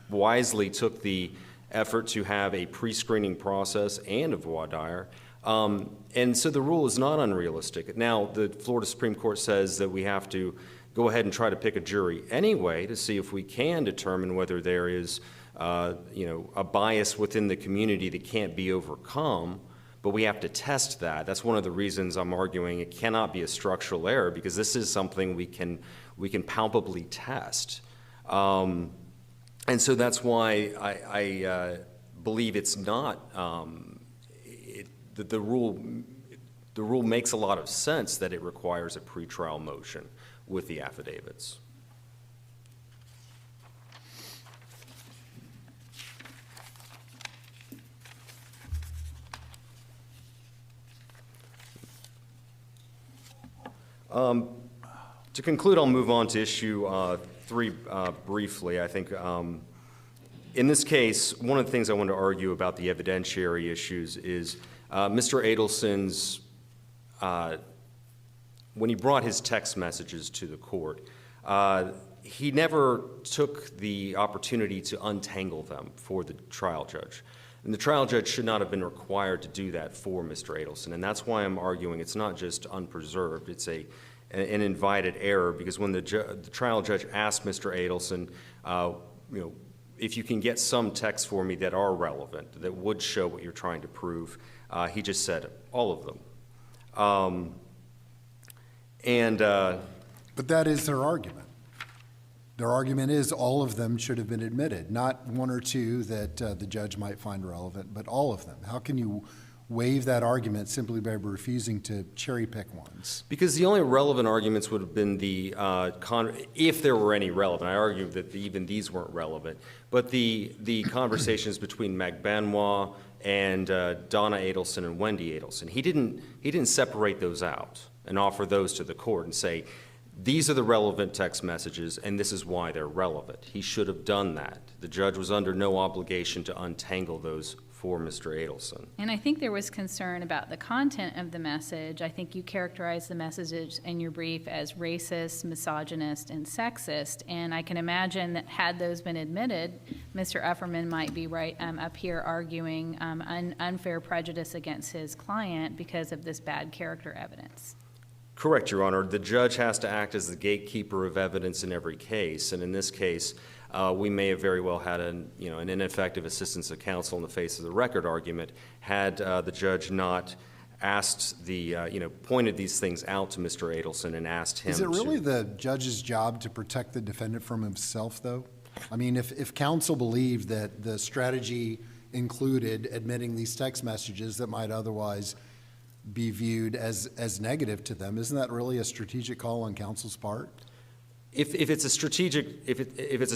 wisely took the effort to have a pre-screening process and a voir dire. And so the rule is not unrealistic. Now, the Florida Supreme Court says that we have to go ahead and try to pick a jury anyway to see if we can determine whether there is a bias within the community that can't be overcome, but we have to test that. That's one of the reasons I'm arguing it cannot be a structural error, because this is something we can palpably test. And so that's why I believe it's not, the rule makes a lot of sense that it requires a pretrial motion with the affidavits. To conclude, I'll move on to issue 3 briefly. I think in this case, one of the things I want to argue about the evidentiary issues is Mr. Adelson's, when he brought his text messages to the court, he never took the opportunity to untangle them for the trial judge. And the trial judge should not have been required to do that for Mr. Adelson. And that's why I'm arguing it's not just unpreserved, it's an invited error, because when the trial judge asked Mr. Adelson, if you can get some texts for me that are relevant, that would show what you're trying to prove, he just said all of them. But that is their argument. Their argument is all of them should have been admitted, not one or two that the judge might find relevant, but all of them. How can you waive that argument simply by refusing to cherry pick ones? Because the only relevant arguments would have been if there were any relevant. I argue that even these weren't relevant. But the conversations between Meg Benoit and Donna Adelson and Wendy Adelson, he didn't separate those out and offer those to the court and say, these are the relevant text messages, and this is why they're relevant. He should have done that. The judge was under no obligation to untangle those for Mr. Adelson. And I think there was concern about the content of the message. I think you characterized the messages in your brief as racist, misogynist, and sexist. And I can imagine that had those been admitted, Mr. Efferman might be right up here arguing unfair prejudice against his client because of this bad character evidence. Correct, Your Honor. The judge has to act as the gatekeeper of evidence in every case, and in this case, we may have very well had an ineffective assistance of counsel in the face of the record argument had the judge not asked pointed these things out to Mr. Adelson and asked him. Is it really the judge's job to protect the defendant from himself, though? I mean, if counsel believed that the strategy included admitting these text messages that might otherwise be viewed as negative to them, isn't that really a strategic call on counsel's part? If it's a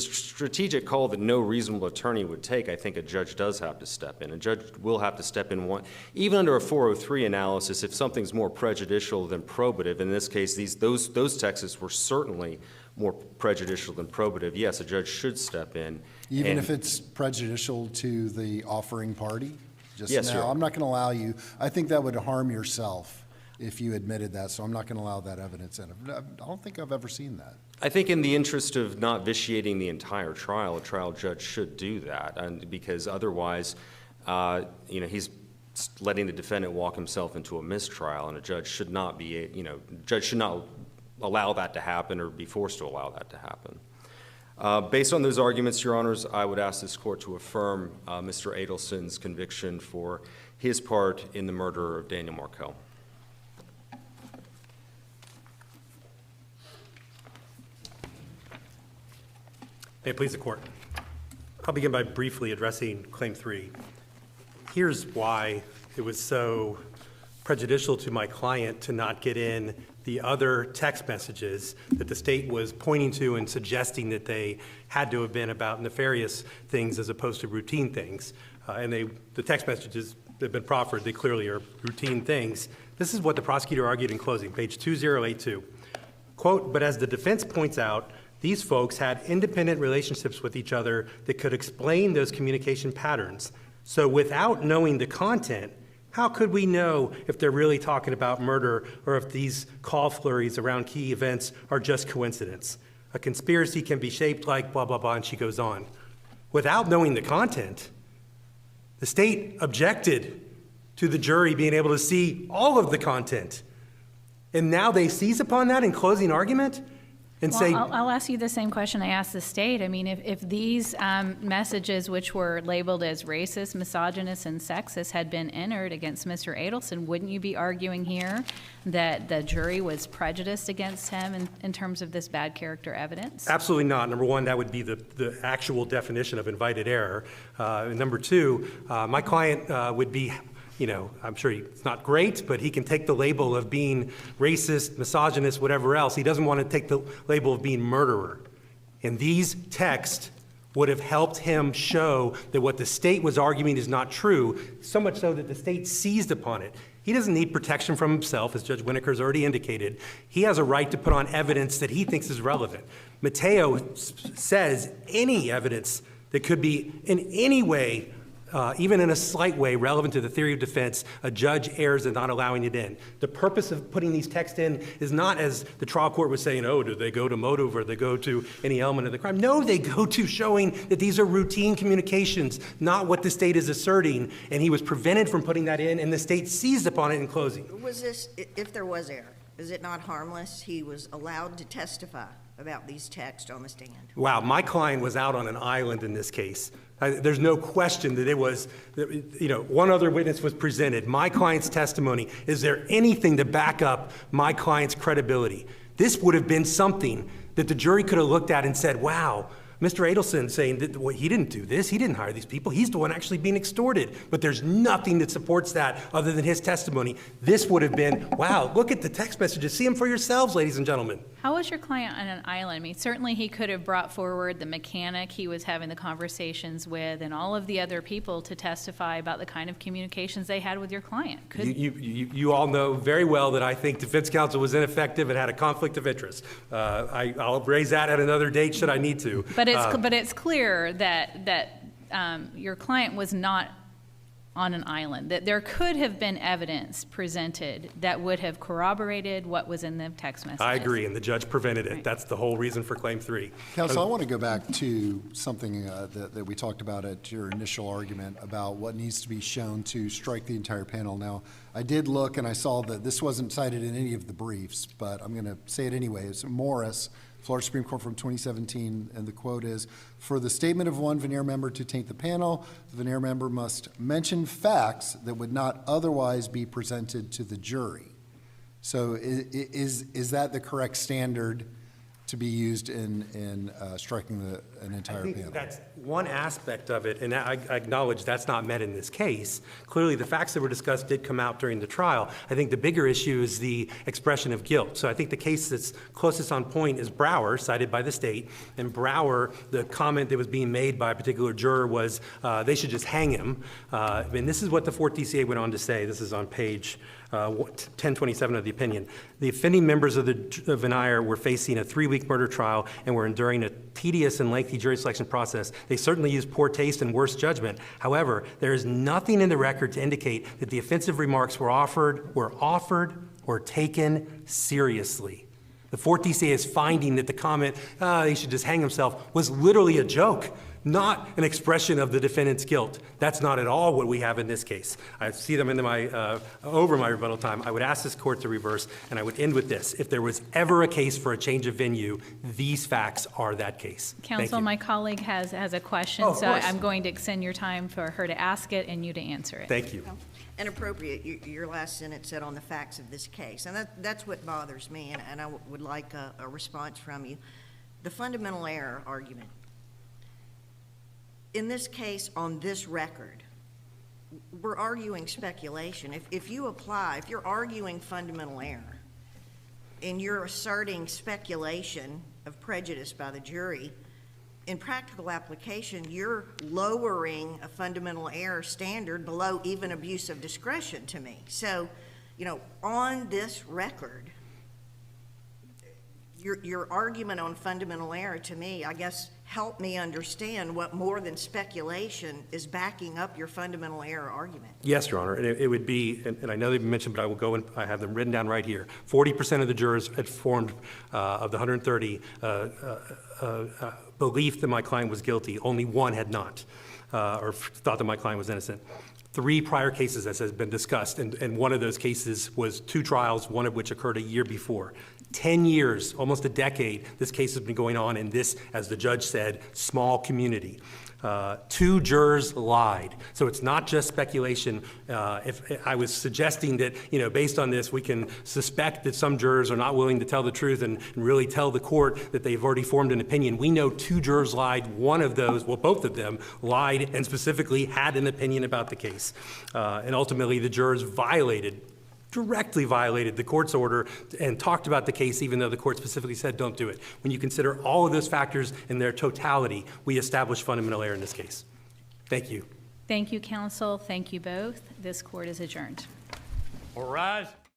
strategic call that no reasonable attorney would take, I think a judge does have to step in. A judge will have to step in even under a 403 analysis, if something's more prejudicial than probative. In this case, those texts were certainly more prejudicial than probative. Yes, a judge should step in. Even if it's prejudicial to the offering party? Yes, Your Honor. I'm not going to allow you. I think that would harm yourself if you admitted that, so I'm not going to allow that evidence in. I don't think I've ever seen that. I think in the interest of not vitiating the entire trial, a trial judge should do that, and because otherwise, he's letting the defendant walk himself into a mistrial, and a judge should not allow that to happen or be forced to allow that to happen. Based on those arguments, Your Honors, I would ask this court to affirm Mr. Adelson's conviction for his part in the murder of Daniel Markell. May it please the court. I'll begin by briefly addressing Claim 3. Here's why it was so prejudicial to my client to not get in the other text messages that the state was pointing to and suggesting that they had to have been about nefarious things as opposed to routine things. The text messages that have been proffered, they clearly are routine things. This is what the prosecutor argued in closing, page 2082. Quote, but as the defense points out, these folks had independent relationships with each other that could explain those communication patterns. So without knowing the content, how could we know if they're really talking about murder or if these call flurries around key events are just coincidence? A conspiracy can be shaped like blah, blah, blah, and she goes on. Without knowing the content, the state objected to the jury being able to see all of the content. And now they seize upon that in closing argument and say— I'll ask you the same question I asked the state. I mean, if these messages, which were labeled as racist, misogynist, and sexist, had been entered against Mr. Adelson, wouldn't you be arguing here that the jury was prejudiced against him in terms of this bad character evidence? Absolutely not. Number one, that would be the actual definition of invited error. Number two, my client would be— I'm sure it's not great, but he can take the label of being racist, misogynist, whatever else. He doesn't want to take the label of being murderer. And these texts would have helped him show that what the state was arguing is not true, so much so that the state seized upon it. He doesn't need protection from himself, as Judge Winokur's already indicated. He has a right to put on evidence that he thinks is relevant. Mateo says any evidence that could be in any way, even in a slight way, relevant to the theory of defense, a judge errs in not allowing it in. The purpose of putting these texts in is not, as the trial court was saying, oh, do they go to motive or do they go to any element of the crime? No, they go to showing that these are routine communications, not what the state is asserting. And he was prevented from putting that in, and the state seized upon it in closing. Was this, if there was error, is it not harmless? He was allowed to testify about these texts on the stand. Wow, my client was out on an island in this case. There's no question that it was, one other witness was presented. My client's testimony. Is there anything to back up my client's credibility? This would have been something that the jury could have looked at and said, wow, Mr. Adelson saying that well, he didn't do this, he didn't hire these people, he's the one actually being extorted. But there's nothing that supports that other than his testimony. This would have been, wow, look at the text messages, see them for yourselves, ladies and gentlemen. How was your client on an island? I mean, certainly he could have brought forward the mechanic he was having the conversations with and all of the other people to testify about the kind of communications they had with your client. You all know very well that I think defense counsel was ineffective and had a conflict of interest. I'll raise that at another date should I need to. But it's clear that your client was not on an island, that there could have been evidence presented that would have corroborated what was in the text messages. I agree, and the judge prevented it. Right. That's the whole reason for Claim 3. Counsel, I want to go back to something that we talked about at your initial argument about what needs to be shown to strike the entire panel. Now, I did look and I saw that this wasn't cited in any of the briefs, but I'm going to say it anyway. It's Morris, Florida Supreme Court from 2017, and the quote is, "For the statement of one veneer member to taint the panel, the veneer member must mention facts that would not otherwise be presented to the jury." So is that the correct standard to be used in striking an entire I panel? think that's one aspect of it, and I acknowledge that's not met in this case. Clearly, the facts that were discussed did come out during the trial. I think the bigger issue is the expression of guilt. So I think the case that's closest on point is Brower, cited by the state. And Brower, the comment that was being made by a particular juror was they should just hang him. And this is what the 4th DCA went on to say. This is on page 1027 of the opinion. The offending members of the veneer were facing a 3-week murder trial and were enduring a tedious and lengthy jury selection process. They certainly used poor taste and worse judgment. However, there is nothing in the record to indicate that the offensive remarks were offered or taken seriously. The 4th DCA is finding that the comment, he should just hang himself, was literally a joke, not an expression of the defendant's guilt. That's not at all what we have in this case. I see them into over my rebuttal time. I would ask this court to reverse, and I would end with this. If there was ever a case for a change of venue, these facts are that case. Counsel, my colleague has a question, Oh, of so course. I'm going to extend your time for her to ask it and you to answer it. Thank you. And appropriate, your last sentence said on the facts of this case, and that's what bothers me, and I would like a response from you. The fundamental error argument. In this case, on this record, we're arguing speculation. If you're arguing fundamental error, and you're asserting speculation of prejudice by the jury, in practical application, you're lowering a fundamental error standard below even abuse of discretion to me. So, on this record, your argument on fundamental error to me, I guess, help me understand what more than speculation is backing up your fundamental error argument. Yes, Your Honor, and it would be, and I know they've been mentioned, but I will go and I have them written down right here. 40% of the jurors had formed, of the 130, belief that my client was guilty. Only one had not, or thought that my client was innocent. 3 prior cases, as has been discussed, and one of those cases was 2 trials, one of which occurred a year before. 10 years, almost a decade, this case has been going on in this, as the judge said, small community. 2 jurors lied. So it's not just speculation. If I was suggesting that, based on this, we can suspect that some jurors are not willing to tell the truth and really tell the court that they've already formed an opinion. We know 2 jurors lied. One of those, well, both of them lied and specifically had an opinion about the case. And ultimately, the jurors directly violated the court's order and talked about the case even though the court specifically said don't do it. When you consider all of those factors in their totality, we establish fundamental error in this case. Thank you. Thank you, counsel. Thank you both. This court is adjourned. All rise.